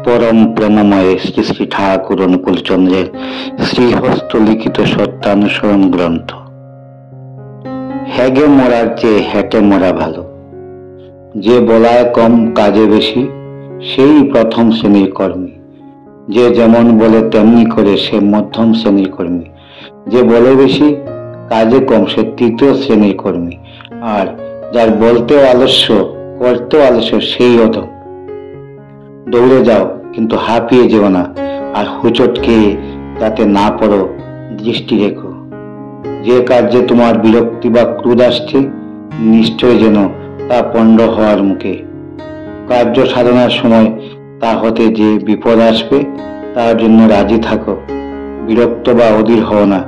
পরম প্রেমময় শ্রী শ্রী ঠাকুর অনুকূল চন্দ্রের শ্রীহস্ত লিখিত সত্যানুসরণ গ্রন্থ। হেগে মরার চেয়ে হেঁটে মরা ভালো। যে বলায় কম কাজে বেশি, সেই প্রথম শ্রেণীর কর্মী। যে যেমন বলে তেমনি করে, সে মধ্যম শ্রেণীর কর্মী। যে বলে বেশি, কাজে কম, সে তৃতীয় শ্রেণীর কর্মী। আর যার বলতেও আলস্য, করতেও আলস্য, সেই অধম। দৌড়ে যাও, কিন্তু হাঁপিয়ে যেও না, আর হুচটকে যাতে না পড়ো দৃষ্টি রেখো। যে কার্যে তোমার বিরক্তি বা ক্রোধ আসছে, নিশ্চয় যেন তা পণ্ড হওয়ার মুখে। কার্য সাধনার সময় তা হতে যে বিপদ আসবে, তার জন্য রাজি থাকো। বিরক্ত বা অধীর হও না,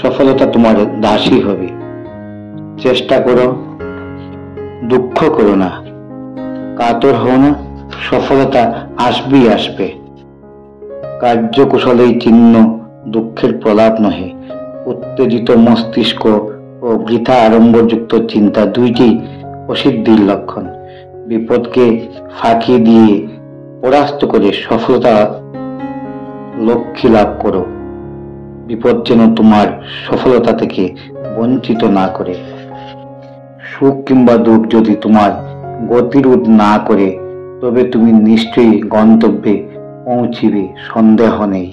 সফলতা তোমার দাসী হবে। চেষ্টা করো, দুঃখ করো না, কাতর হও না, সফলতা আসবেই আসবে। কার্যকুশলেই চিহ্ন দুঃখের প্রলাপ নহে। উত্তেজিত মস্তিষ্ক ও বৃথা আড়ম্বরযুক্ত চিন্তা দুইটি অসিদ্ধির লক্ষণ। বিপদকে ফাঁকি দিয়ে পরাস্ত করে সফলতা লক্ষ্যে লাভ করো। বিপদ যেন তোমার সফলতা থেকে বঞ্চিত না করে। সুখ কিংবা দুঃখ যদি তোমার গতিরোধ না করে, তবে তুমি নিশ্চয়ই গন্তব্যে পৌঁছিবে, সন্দেহ নেই।